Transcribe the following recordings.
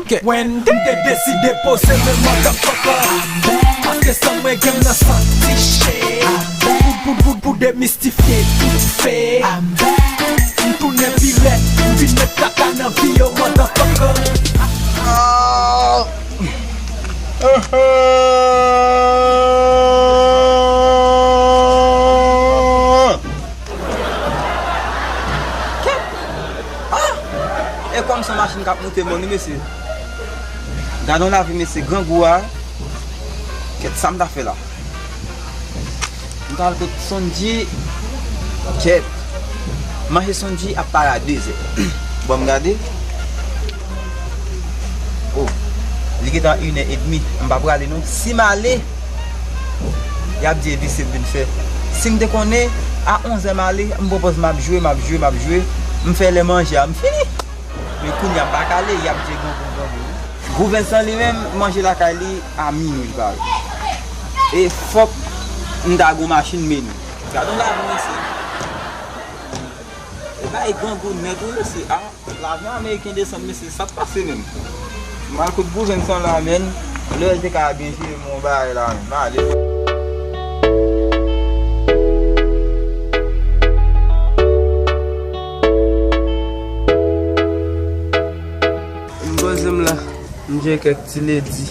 Ok. When te deside pose me motherfucker. Paske sa mwen gen nan santi che. Pou demystifiye tout fe. M'tourne piret, vin met kaka nan viyo motherfucker. E kom sa machine kap monte moni mesi. Gadon la vi mesi grand goua. Ket sam da fe la. M'kal kote sonji ket. Manje sonji a paradise. Bon m'gade. Oh. Li get an 1h30. M'ba prale nou. Si m'ale yap di evi se bin fe. Si m'de konen a 11h m'ale, m'propose m'abjouer. M'fè le manje, m'fini. Mais koun yap bakale, yap di gon. Gou Vincent li même manje la kali a minuit par. Et fop m'dago machine menu. Gadon la vini se. E ba e gangou net ou se a l'argent américain descend mais c'est ça passe même. Mal kout Gou Vincent la men, le te ka bien jouer mon bail là. Va aller. M'bozem la, m'jè kek ti ledi.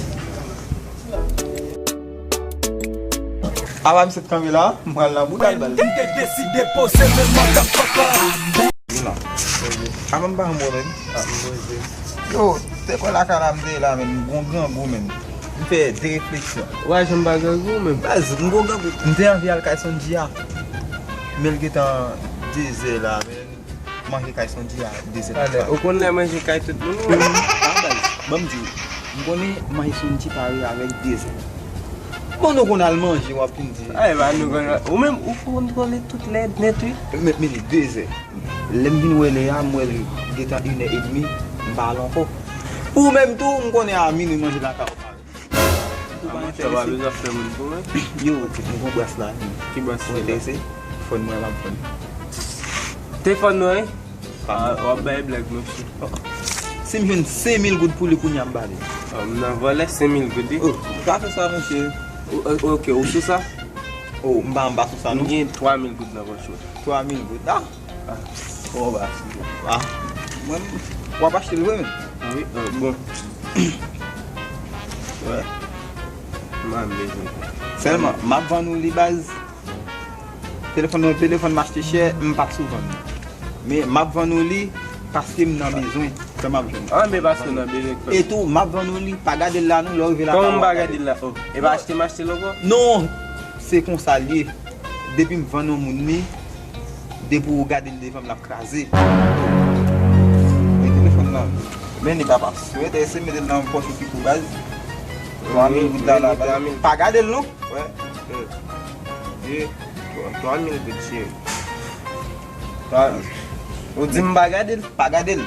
Ava mse kambi la, mwal la boutal bal. Te deside pose me motherfucker. Ava mba mbo men. Yo, te kon la karamde la men, mgon gou men. Mfe de refleksyon. Waj mba gagou men. Baz, mgon gou. Mte anvi al kay son dia. Mel getan deze la men. Manje kay son dia, deze la. Ale, ou kon la manje kay tout moun. Bam di, mkone manje son di pari avek deze. Kon nou kon al manje wap pin di. Ay ba nou kon ou même ou kon kontrole tout led net oui. Meni deze. Lem bin wele ya mwel getan 1h30 mbalon ko. Ou même tout mkone a mini manje la ka opare. Ça va besoin faire moun pou men. Yo, mkon bras la. Ki bas Mwen te se, fon mwen la fon. Téléphone nou eh? Wap baye blague monsieur. Si mwen 5,000 goud pou li kou nyam bali. M'nan volé 5,000 goudi. Oh, ka fe sa monsieur. Ok, ou sou sa? Oh, mba sou sa nou. M'gen 3,000 goudi nan vò chou. 3,000 goud. Oh, ba. Mwen, wap achete lwe men? Oui, bon. Ouais. M'an bezon. Selman, map van nou li baz. Telefon m'achete chè, m'pak souvan. Me map van nou li, paske m'nan bezon. Se map jen. An be baske nan bezon. Et tout, map van nou li, pa gade la nou, lò rive la. Kon mba gade la? E ba achete m'achete logo? Non, se kon sa li. Depi m'van nou moun ni, depi ou gade li devan la krasé. Me telefon nan. Men ni pa pas. Ou ete ese me den nan poche ki kou baz. 3,000 goud la baz. Pa gade l nou? Ouais. 3,000 goudi chéri. Ou di mba gade l? Pa gade l.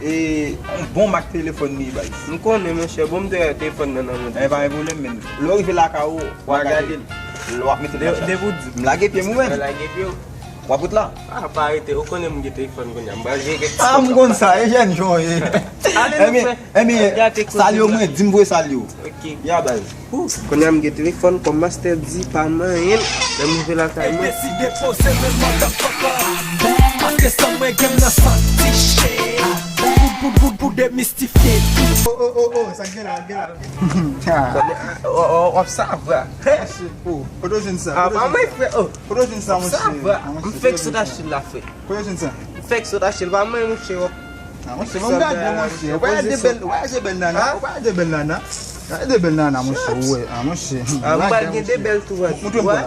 E bon mak telefon ni baz. M'konne men chè, bon mde telefon nan nan moun. E ba evolem men. Lò rive la ka ou, wak gade l. Lò wak mette l la. Devou di. M'lage pye mou men. M'lage pye ou. Wapout la? Pa arete, ou konen mge telefon kon yam. Ba jè Mgon sa, e jen jon e. Emi, salyo mwen, dimboue salyo. Ok. Ya baz. Kon yam mge telefon kon master di pa man yen. Dem mwen ve la kay mwen. Deside pose me motherfucker. Paske sa mwen gen nan santi che. Pou demystifiye tout. Sa gela. Wap sa vwa. Kodo jen sa? Mwen fwe, Kodo jen sa mwen sa vwa. Mwen fek so da chil la fe. Kodo jen sa? Mwen fek so da chil, mwen mwen che wap. Mwen se mwen gade mwen se. Wè de bel nana? Wè de bel nana? Wè de bel nana mwen se. Mwen se. Mwen bal gen de bel tou wad.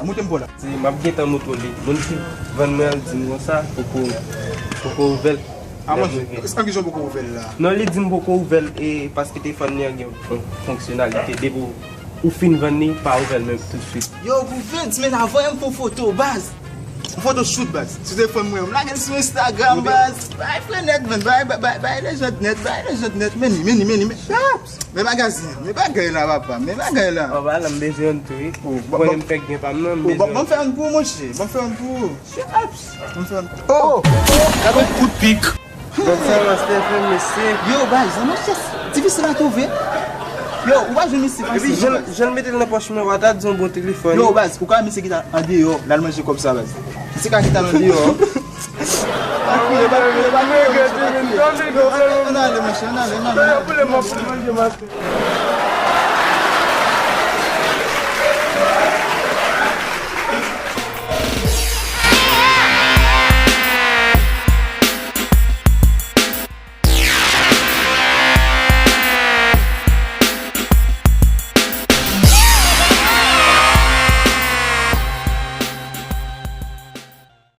Mwen mpola. Mwen getan moto li. Mwen ki van mwen al di mwen sa poko ouvel. Mwen se. Eskan ki jon poko ouvel la? Non li di m poko ouvel e paske te fan ni a gen fonksyonalite. Debo ou fin van ni pa ouvel men tout suite. Yo, pou vent, men avoye m pou foto, baz. Foto shoot baz. Si te fon mwen, mla gen sou Instagram baz. Bay fle net men, bay lejot net. Meni. Me magazin, me bagay la papa, me bagay la. O ba la m beze yon tou e. Konen m pek gen pa m nan m beze yon. Mwen fè an pou mwen che, mwen fè an pou. Mwen fè an pou. Oh, y'a bon coup de pique. Bon sa m a Stephen mese. Yo baz, an mwen che. difficile à trouver. Yo, ou pas je me suis Et puis, je le mettais dans la poche, mais on va dire un bon téléphone. Yo, base, pourquoi me c'est qui t'a en dehors, là le manger comme ça, base. C'est quand qui t'a en dehors. On a le machin, on a le